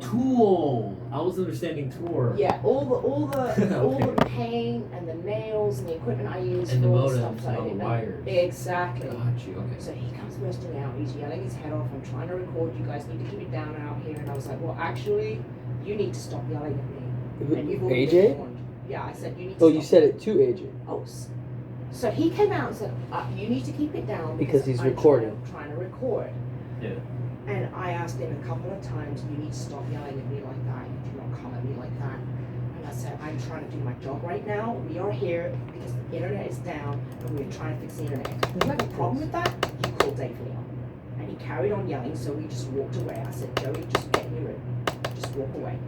Tool. I was understanding tour. Yeah, all the Okay. paint and the nails and the equipment I use And for the all the modems stuff and all the like wires. Exactly. Got you. Okay. So he comes bursting out. He's yelling his head off. I'm trying to record. You guys need to keep it down out here. And I was like, well, actually, you need to stop yelling at me. And you've already been AJ? warned. Yeah, I said you need to. Oh, stop you said yelling. it to AJ. Oh, so he came out and said, you need to keep it down Because he's I'm recording. Trying to record. Yeah. And I asked him a couple of times, you need to stop yelling at me like that. You do not come at me like that. And I said, I'm trying to do my job right now. We are here because the internet is down and we're trying to fix the internet. If you have a problem with that, you call Dave Leon. And he carried on yelling, so we just walked away. I said, Joey, just get in your room. Just walk away.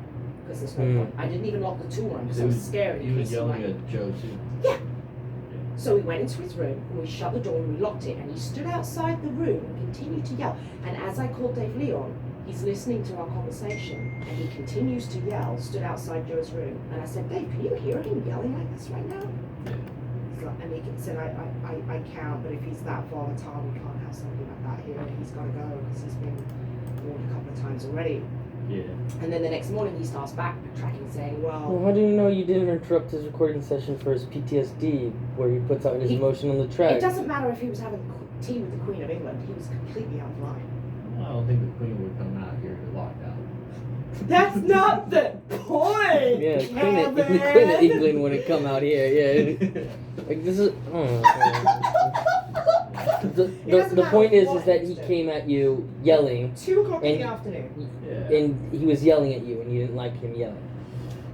Because there's no point. I didn't even lock the tool on because I was scared. He was yelling at Joe too. Yeah. So we went into his room, and we shut the door and we locked it, and he stood outside the room and continued to yell. And as I called Dave Leon, he's listening to our conversation, and he continues to yell, stood outside Joe's room. And I said, Dave, can you hear him yelling like this right now? Yeah. He's like, and he said, I can't, but if he's that volatile, we can't have something like that here. He's got to go because he's been warned a couple of times already. Yeah. And then the next morning he starts backtracking, saying, Well, how do you know you didn't interrupt his recording session for his PTSD, where he puts out his emotion on the track? It doesn't matter if he was having tea with the Queen of England. He was completely out of line. I don't think the Queen would come out here to lock out. That's not the point. Yeah, Kevin. the Queen of England wouldn't come out here. Yeah, like this is. The point is that he came at you yelling. 2 o'clock in and- the afternoon. Yeah. And he was yelling at you, and you didn't like him yelling.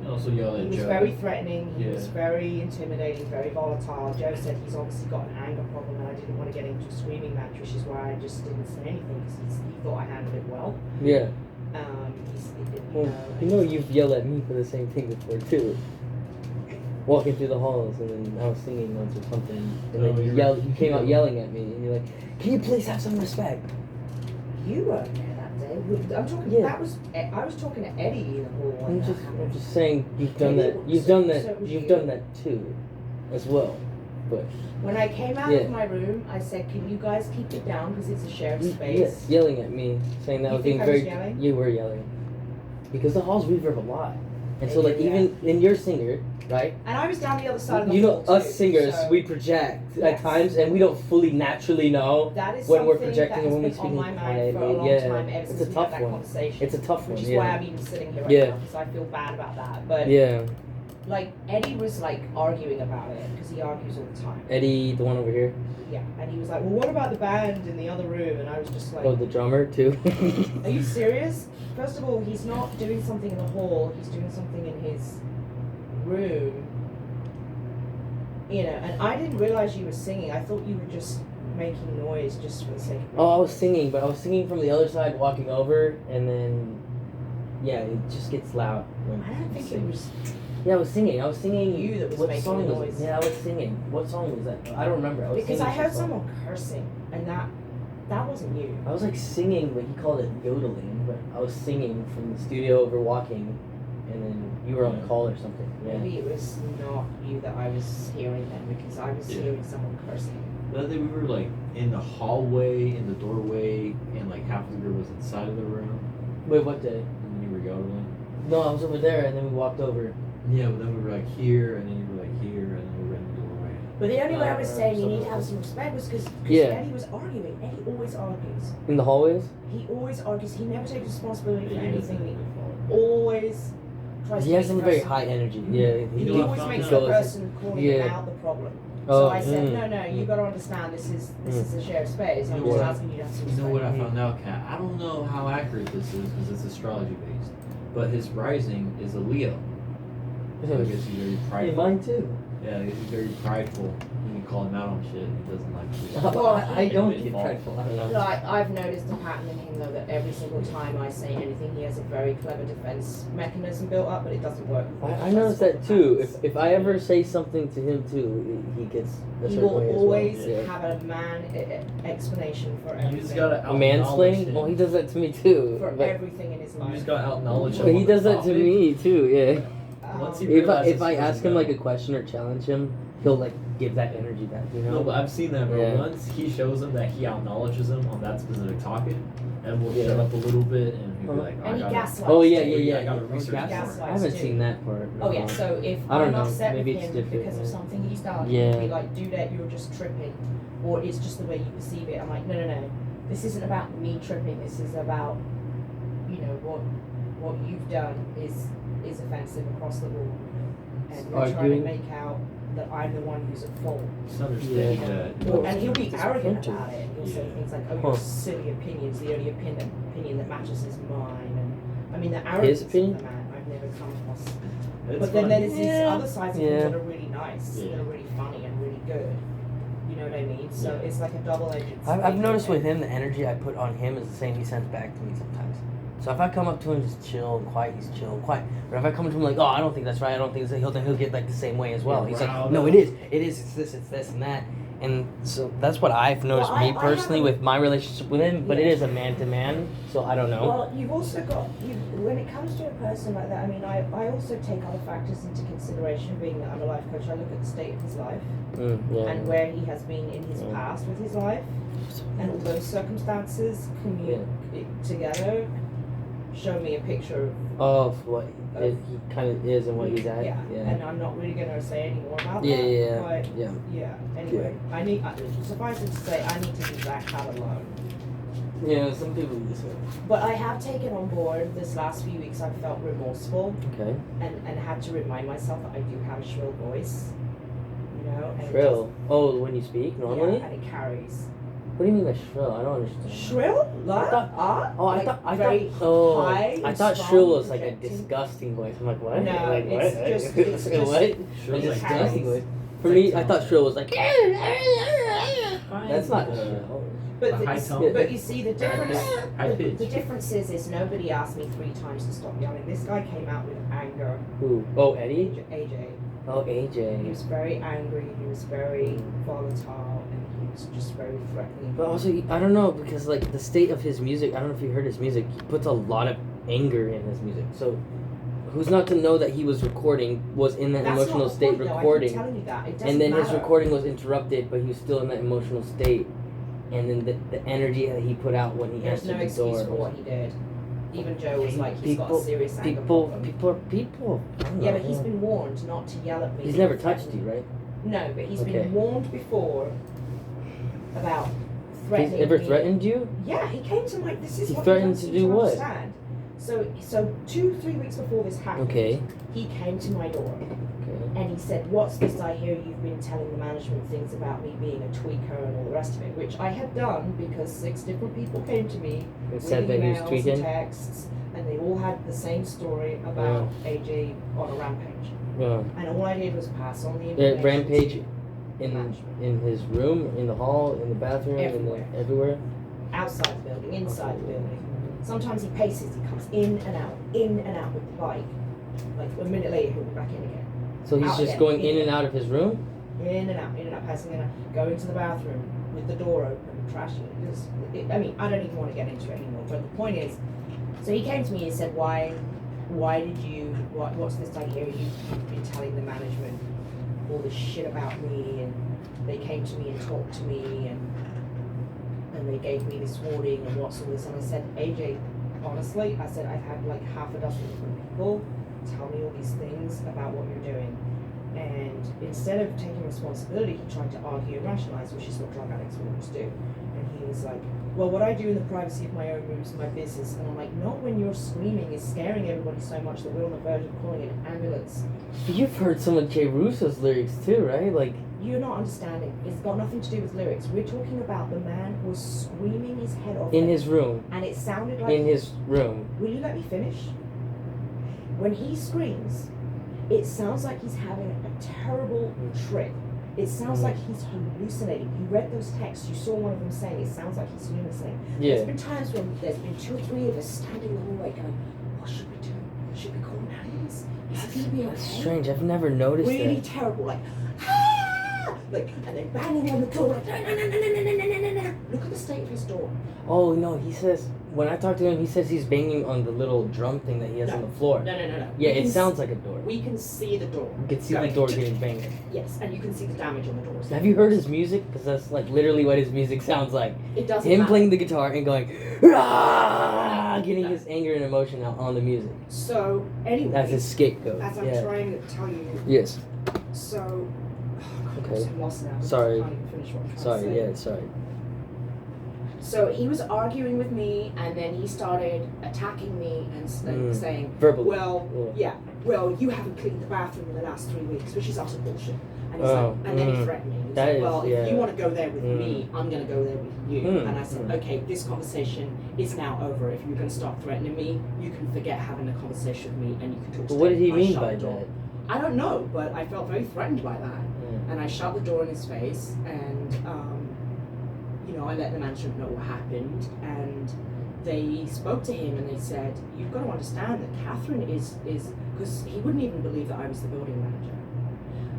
And also yell He at was Joe. very threatening. He Yeah. was very intimidating, very volatile. Joe said he's obviously got an anger problem, and I didn't want to get into a screaming match, which is why I just didn't say anything because he thought I handled it well. Yeah. You know, You've yelled at me for the same thing before too. Walking through the halls, and then I was singing once or something, and then you came out yelling at me, and you're like, "Can you please have some respect?" You weren't there that day. I'm talking. Yeah. That was. I was talking to Eddie in the hall. when I'm that just happened. saying you've done Maybe that. it You've was- done so that. was You've you. done that too, as well. But When I came out Yeah. of my room, I said, "Can you guys keep it down because it's a shared space." yes, yelling at me, saying that You was being think I was very. yelling? You were yelling, because the halls reverb a lot, and so They like do, even in your singer, right? And I was down the other side of the You hall know, us too, singers, so we project at Yes. times, and we don't fully naturally know that is when we're something projecting that and when we has been speak on my mind for a long yeah, time ever it's since a we tough had that one. conversation. It's a tough which one, is yeah. why I'm even sitting here right Yeah. now because I feel bad about that. But Yeah, like Eddie was like arguing about it because he argues all the time. Eddie, the one over here. Yeah, and he was like, "Well, what about the band in the other room?" And I was just like, Oh, the drummer too. Are you serious? First of all, he's not doing something in the hall, he's doing something in his room. You know, and I didn't realize you were singing. I thought you were just making noise just for the sake of Oh, I was singing, but I was singing from the other side, walking over, and then yeah, it just gets loud. When I don't think you it sing. was Yeah, I was singing. I was singing. you that was what making song the was it? noise. Yeah, I was singing. What song was that? I don't remember. I was because singing I heard some song. someone cursing and that wasn't you. I was like singing, but he called it yodeling. But I was singing from the studio over walking, and then you were on the call or something. Yeah. Maybe it was not you that I was hearing then because I was Yeah. hearing someone cursing. But I think we were like in the hallway, in the doorway, and like half of the group was inside of the room. Wait, what day? And then you were yodeling. No, I was over there, and then we walked over. Yeah, but then we were like here, and then you were like here, and then we were in the doorway. But the only way I was saying you so- need to have some respect was because Yeah. Eddie was arguing. Eddie always argues. In the hallways? He always argues. He never takes responsibility for Yeah, anything. that's He the fault. always tries He to has make some the very person- high energy. Yeah. He You know, I always found makes out- the goes- person calling yeah. him out the problem. Oh, So I said, mm. no, you got to understand this is a shared space. You I'm know just what? asking you to have some You know what I respect. found out, Kat? I don't know how accurate this is because it's astrology based, but his rising is a Leo. So I guess he's very Hey, prideful. mine too. Yeah, he's very prideful. When you call him out on shit, he doesn't like it. Well, I don't His get fault. prideful. I don't know. No, I've noticed a pattern in him though that every single time I say anything, he has a very clever defense mechanism built up, but it doesn't work. I noticed that too. If I ever say something to him too, he gets a He certain will way as always well. Yeah. have a explanation for You everything. just gotta out Mansplaining? Well, he does that to me too. for but everything in his life. You just gotta out knowledge him. but he on the does that to topic. me too. Yeah. once he If realizes I where ask he's him like a going. question or challenge him, he'll like give that energy back, you know? No, but I've seen that, bro. Yeah. Once he shows him that he acknowledges him on that specific topic, and will Yeah. shut up a little bit, and he'll be Uh-huh. like, And he gotta, gaslights. Oh yeah, too. yeah, yeah. I gotta yeah. research Gaslights I haven't too. seen that part. Oh yeah, so if I don't I'm know, upset maybe with it's him different, because of yeah. something he's done, Yeah. he'll be like, dude, you're just tripping. Or it's just the way you perceive it. I'm like, no. This isn't about me tripping, this is about, you know, what you've done is offensive across the board. And you're trying to Arguing. make out that I'm the one who's at fault. just understand Yeah. that. Well, and he'll be It's arrogant offensive. about it. He'll say Yeah. things like, "Oh, Huh. your silly opinion's the only opinion that matches is mine." And I mean, the arrogance of opinion? the man I've never come across. It's But then fine. there's these Yeah. other sides of Yeah. him that are really nice, Yeah. that are really funny and really good. You know what I mean? So Yeah. it's like a double-edged. I've sword. noticed with him, the energy I put on him is the same he sends back to me sometimes. So if I come up to him just chill and quiet, he's chill and quiet. But if I come to him like, oh, I don't think that's right, I don't think it's he'll get like the same way as well. Yeah, He's like, riled no, up. it's this, and that. And so that's what I've noticed Well, me I personally haven't- with my relationship with him. But it Yeah. is a man to man, so I don't know. Well, you've also got when it comes to a person like that. I mean, I also take other factors into consideration. Being that I'm a life coach, I look at the state of his life Yeah. and where he has been in his Yeah. past with his life, and all those circumstances together show me a picture Of what he kind of is and what he's at. Yeah. Yeah. And I'm not really gonna say any more about Yeah, that. yeah, But yeah. yeah. Anyway, suffice it to say, I need to leave that cat alone. Yeah, some people do this way. But I have taken on board this last few weeks. I've felt remorseful Okay. and had to remind myself that I do have a shrill voice. You know, and Shrill. Oh, when you speak normally? Yeah, and it carries. What do you mean by shrill? I don't understand. Shrill? Like, thought- Oh, like I very thought. Oh, high I and thought strong shrill was like a projecting. disgusting voice. I'm like, what? No, like, it's what? just- it's just- what? Shrill's A like disgusting carries. voice. For me, I thought shrill was like. That's not the shrill. But high the, tone. but you see the difference. High The pitch. difference is nobody asked me 3 times to stop yelling. This guy came out with anger. Who? Oh, Eddie. AJ. Oh, He AJ. was very angry. He was very volatile, and he was just very threatening. But also, I don't know because like the state of his music. I don't know if you heard his music. He puts a lot of anger in his music. So, who's not to know that he was recording? Was in that That's emotional not the state point, though. I keep recording. telling you that. It doesn't And then matter. his recording was interrupted, but he was still in that emotional state. And then the energy that he put out when he There's no answered the door. excuse for what he did. Even Joe was like, he's got a People- serious anger People, problem. people are people. I don't Yeah, know, but he's been warned not to yell at me. He's never touched you, right? No, but he's Okay. been warned before about He's threatening ever me. threatened you? Yeah, he came to my. This is He what threatened he to doesn't do what? Understand. So 2-3 weeks before this happened, Okay. he came to my door Okay. and he said, "What's this I hear you've been telling the management things about me being a tweaker and all the rest of it," which I had done because 6 different people came to me It with said that he was emails and tweaking. texts, and they all had the same story about AJ on a rampage. Yeah. And all I did was pass on the information. Rampage to in management. in his room, in the hall, in the bathroom, Everywhere. everywhere. Outside the building, inside the building. Sometimes he paces, he comes in and out with the bike. Like a minute later, he'll be back in again. So he's Out just again, going in in and out of his room. In and out, passing in and out. Going to the bathroom with the door open, trashing it. I mean, I don't even want to get into it anymore, but the point is, so he came to me and said, why did you, what's this I hear you've been telling the management all this shit about me, and they came to me and talked to me, and they gave me this warning, and what's all this, and I said, AJ, honestly, I said, I've had like half a dozen different people tell me all these things about what you're doing. And instead of taking responsibility, he tried to argue and rationalize, which is what drug addicts will always do. And he was like, well, what I do in the privacy of my own room is my business. And I'm like, not when your screaming is scaring everybody so much that we're on the verge of calling an ambulance. You've heard some of Jay Russo's lyrics too, right? Like, You're not understanding. It's got nothing to do with lyrics. We're talking about the man was screaming his head off. in his room. And it sounded like... In his room. Will you let me finish? When he screams, it sounds like he's having a terrible trip. It sounds like he's hallucinating. You read those texts, you saw one of them saying it sounds like he's hallucinating. Yeah. There's been times when there's been 2 or 3 of us standing in the hallway going, what should we do? Should we call an ambulance? Is it going to be That's okay? strange. I've never noticed Really that. terrible, like, ah! Like, and then banging on the door, like, no. Look at the state of his door. Oh no, he says when I talked to him, he says he's banging on the little drum thing that he has on the floor. No. Yeah, We it can sounds like a door. We can see the door. You can see the going door tick, getting banged. Yes, and you can see the damage on the doors. Have you heard his music? Because that's like literally what his music sounds like. It doesn't Him matter. playing the guitar and going, "Rah!" getting his anger and emotion out on the music. So anyway, That's his scapegoat. as I'm Yeah. trying to tell you, Yes. so Okay. I'm lost now. Sorry. I can't even finish what I'm trying to Sorry. say. Yeah. Sorry. So he was arguing with me, and then he started attacking me and saying, Verbally. "Well, well, you haven't cleaned the bathroom in the last 3 weeks," which is utter bullshit. And he's Oh, like, and then he threatened me. He's that like, is- "Well, yeah. if you want to go there with me, I'm going to go there with you." Mm, And I said, "Okay, this conversation is now over. If you're going to stop threatening me, you can forget having a conversation with me, and you can talk." But what did he I mean shut by the door. that? I don't know, but I felt very threatened by that. Yeah. And I shut the door in his face, and I let the management know what happened, and they spoke to him and they said, "You've got to understand that Catherine is because he wouldn't even believe that I was the building manager."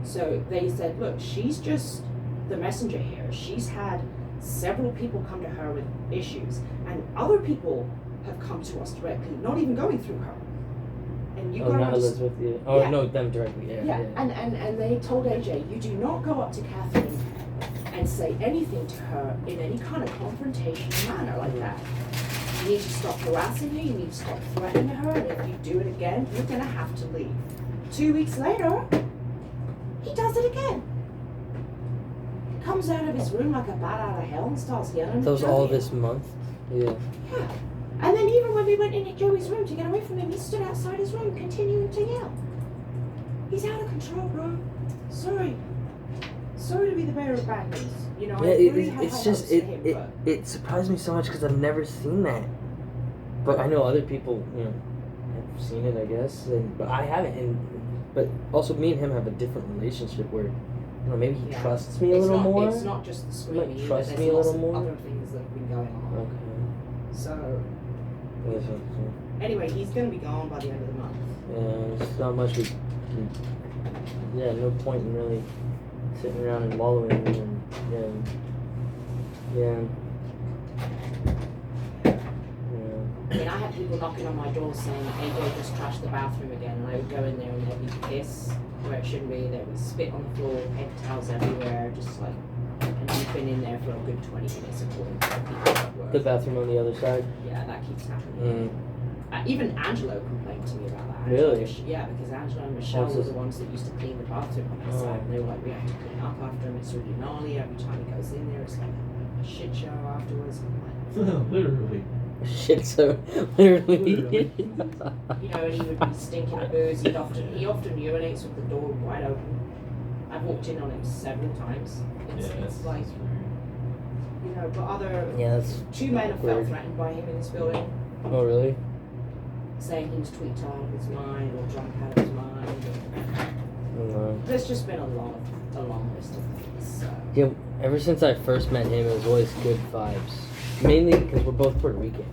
So they said, "Look, she's just the messenger here. She's had several people come to her with issues, and other people have come to us directly, not even going through her. And you Oh, got to not understand." Elizabeth. Yeah. Oh Yeah. no, them directly. Yeah. Yeah, Yeah. and they told AJ, "You do not go up to Catherine and say anything to her in any kind of confrontational manner like that. You need to stop harassing her, you need to stop threatening her, and if you do it again, you're gonna have to leave." 2 weeks later, he does it again. Comes out of his room like a bat out of hell and starts yelling at That was all Joey. this month. Yeah. Yeah. And then even when we went in at Joey's room to get away from him, he stood outside his room continuing to yell. He's out of control, bro. Sorry to be the bearer of bad news. You know, Yeah, I really it, had it's high just hopes for him, it but it surprised me so much because I've never seen that. But I know other people, have seen it, I guess, but I haven't. But also, me and him have a different relationship where, maybe he Yeah. trusts me a it's little not, more. It's not just the Might screaming. either. trust There's me a lots little of more. other things that have been going on. Okay. So Yeah, so- anyway, he's gonna be gone by the end of the month. yeah, there's not much we. Yeah, no point in really sitting around and wallowing and yeah. I mean, I had people knocking on my door saying that AJ just trashed the bathroom again, and I would go in there and there'd be piss where it shouldn't be, there was spit on the floor, paper towels everywhere, just like, and we've been in there for a good 20 minutes according to the people at work. The bathroom on the other side. Yeah, that keeps happening. Even Angelo complained to me about that. Really? Yeah, because Angelo and Michelle What's were this? the ones that used to clean the bathroom on that Oh. side, and they were like, "We have to clean up after him, it's really gnarly, every time he goes in there, it's like a shit show afterwards." And I'm like, Literally. Shit, so literally. Literally. and he would be stinking of booze. He often urinates with the door wide open. I've walked in on him several times. It's like, but other Yeah, that's. 2 men have felt weird. threatened by him in this building, Oh, really? saying he was tweaked out of his mind or drunk out of his mind. No. There's just been a long list of things. So. Yeah, ever since I first met him, it was always good vibes. Mainly because we're both Puerto Rican.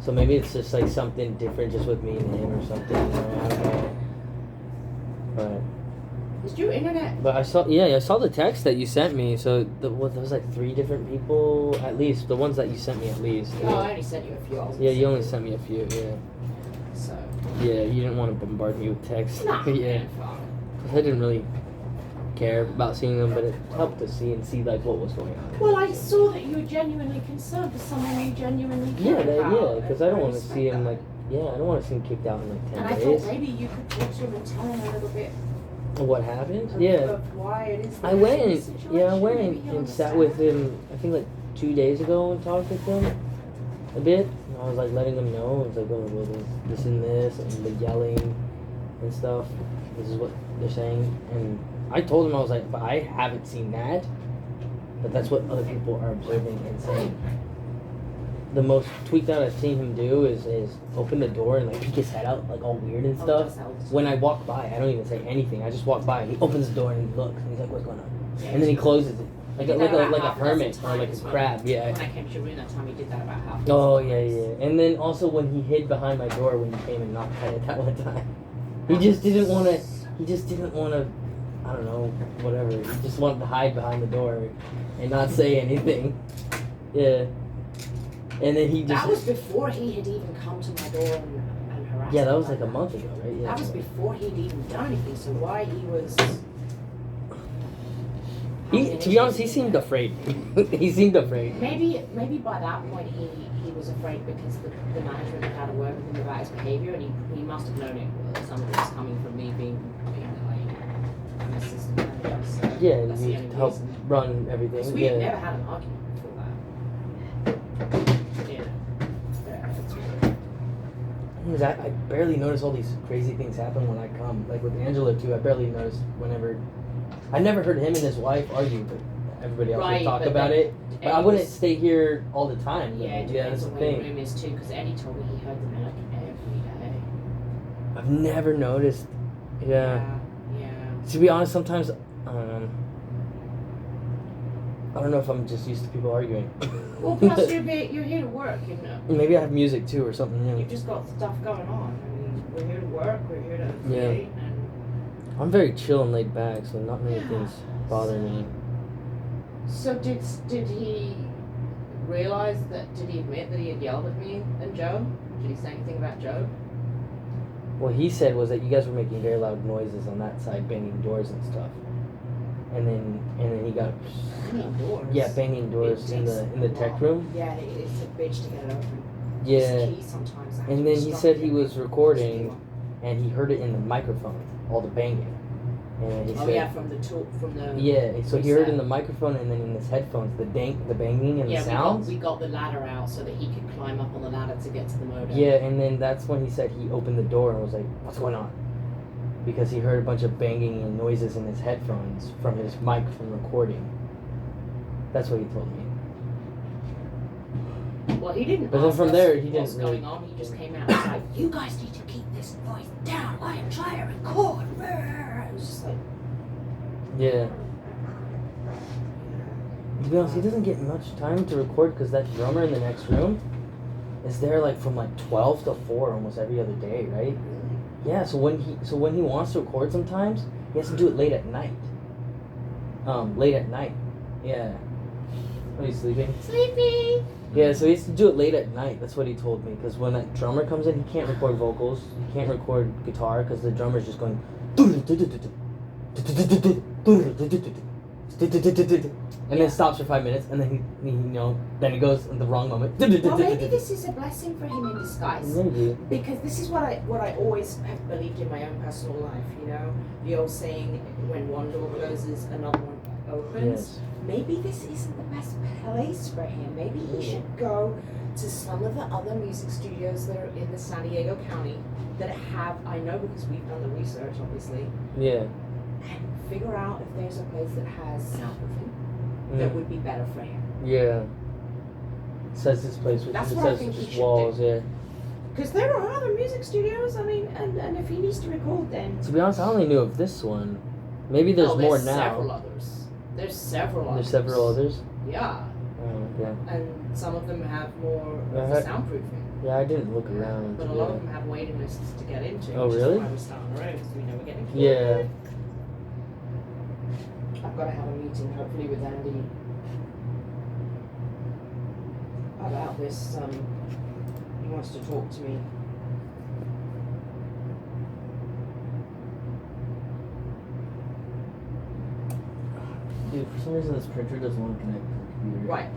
So maybe it's just like something different just with me and him or something. I don't know. Is your internet? But I saw the text that you sent me. So there was like 3 different people at least. The ones that you sent me at least. Oh, I only sent you a few. Yeah, you only sent me a few. Yeah. So. Yeah, you didn't want to bombard me with texts. Nah, Yeah. man, fuck. 'Cause I didn't really care about seeing them, but it helped to see like what was going on. Well, I saw that you were genuinely concerned for someone you genuinely Yeah, cared about. because I don't want to respect see him that. like. Yeah, I don't want to see him kicked out in like 10 And I days. thought maybe you could talk to him and tell him a little bit What happened? of, Yeah. of why it is. I that went you're in and this situation. I went Maybe he'll and sat understand. with him. I think like 2 days ago and talked with him a bit. And I was like letting him know. I was like, oh, well, this and this, and the yelling and stuff. This is what they're saying. And I told him, I was like, but I haven't seen that. But that's what other people are observing and saying. The most tweaked out I've seen him do is open the door and like peek his head out like all weird and Oh, stuff. just out. When I walk by, I don't even say anything. I just walk by. He opens the door and he looks and he's like, "What's going on?" Yeah, And then he closes it like He a, did like that a about like a half a dozen hermit or like times a when- crab. Yeah. When I came to your room that time, he did that about half. a Oh dozen yeah, times. yeah. And then also when he hid behind my door when you came and knocked at it that one time, he just didn't want to. He just didn't want to. I don't know. Whatever. He just wanted to hide behind the door and not say anything. Yeah. And then he just That was before he had even come to my door and harassed yeah, that me was like like a month ago, right? Yeah. That was before he'd even done anything. So why he was? To be honest, he seemed afraid. He seemed afraid. Maybe by that point he was afraid because the management had a word with him about his behaviour, and he must have known it. Some of it was coming from me being like an assistant manager. So Yeah, that's the you only help reason. run Because everything. we had Yeah. never had an argument before that. Yeah. That's weird. Because I barely notice all these crazy things happen when I come. Like with Angela too, I barely noticed whenever. I never heard him and his wife argue, but everybody else would talk but about then it. But I wouldn't stay here all the time. Though. Yeah, it Yeah, depends that's the on where your thing. room is too, because Eddie told me he heard them like every day. I've never noticed. Yeah. Yeah. To be honest, sometimes I don't know if I'm just used to people arguing. Well, plus you're here to work, you know. Maybe I have music too or something. Yeah. You've just got stuff going on. I mean, we're here to work. We're here to create, and I'm very chill and laid back, so not many things bother me. so did he realize that? Did he admit that he had yelled at me and Joe? Did he say anything about Joe? What he said was that you guys were making very loud noises on that side, banging doors and stuff. And then he got Banging doors. yeah, banging doors in the tech room. Yeah, it's a bitch to get it open. Yeah. It's key sometimes. And then he said he was recording and he heard it in the microphone, all the banging. And he Oh said yeah, from the yeah, so he heard reset. in the microphone and then in his headphones the banging and yeah, the sounds. we got the ladder out so that he could climb up on the ladder to get to the modem. Yeah, and then that's when he said he opened the door and was like, "What's going on?" Because he heard a bunch of banging and noises in his headphones from his mic from recording. That's what he told me. Well, he didn't. But then ask from us there, he what's didn't really- going on. He just came out and was like, "You guys need to keep this noise down. I am trying to record." It was just like, Yeah. To be honest, he doesn't get much time to record because that drummer in the next room is there like from like 12 to 4 almost every other day, right? Yeah, so when he wants to record sometimes, he has to do it late at night. Late at night. Yeah. Are you sleeping? sleepy. Yeah, so he has to do it late at night. That's what he told me. Because when that drummer comes in, he can't record vocals. He can't record guitar because the drummer's just going. And then stops for 5 minutes, and then he then he goes in the wrong moment. Well, maybe this is a blessing for him in disguise. Maybe. Because this is what I always have believed in my own personal life. You know, the old saying, "When one door closes, another one opens." Yes. Maybe this isn't the best place for him. Maybe he should go to some of the other music studios that are in the San Diego County that have, I know because we've done the research, obviously, Yeah. and figure out if there's a place that has soundproofing that would be better for him. Yeah. It says this place, which That's it what I says think he just should walls, yeah. Because there are other music studios, I mean, and if he needs to record, then... To be honest, I only knew of this one. Maybe there's Oh, more several now. others. There's several others. There's several others. Yeah, Yeah. and some of them have more of I the heard- soundproofing. Yeah, I didn't look around. But a lot of them have waiting lists to get into. Oh, which is really? why we're starting our own, because we know we're getting Yeah. I've got to have a meeting, hopefully, with Andy about this. He wants to talk to me. Dude, for some reason this printer doesn't want to connect to the computer. Right,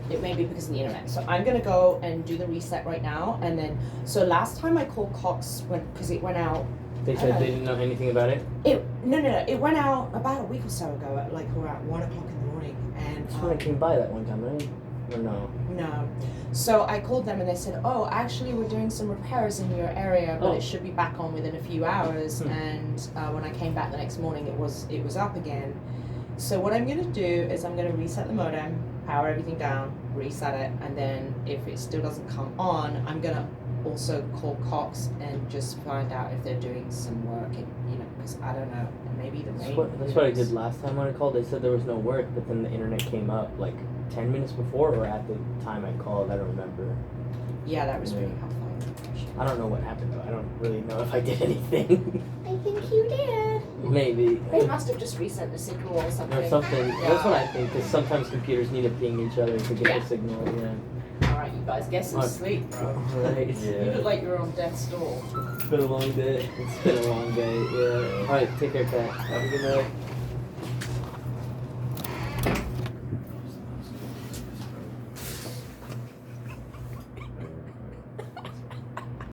it may be because of the internet, so I'm gonna go and do the reset right now, and then, so last time I called Cox, because it went out, They said they didn't know anything about it? no, it went out about a week or so ago, at like around 1 o'clock in the morning, and, That's when I came by that one time, right? Or no? no. So I called them and they said, "Oh, actually, we're doing some repairs in your area, but Oh. it should be back on within a few hours." And when I came back the next morning, it was up again. So what I'm gonna do is I'm gonna reset the modem, power everything down, reset it, and then if it still doesn't come on, I'm gonna also call Cox and just find out if they're doing some work. Because I don't know, maybe the rain. That's what I did last time when I called. They said there was no work, but then the internet came up like 10 minutes before or at the time I called. I don't remember. Yeah, that was really Yeah. helpful. I don't know what happened though. I don't really know if I did anything. I think you did. Maybe. They must have just reset the signal or something. Or something. Yeah. That's what I think, because sometimes computers need to ping each other to get Yeah. the signal. Yeah. guys. Get some Alright. sleep, bro. Alright. You look like you're on death's door. It's been a long day. It's been a long day. Yeah. Alright, take care, Pat. Have a good night.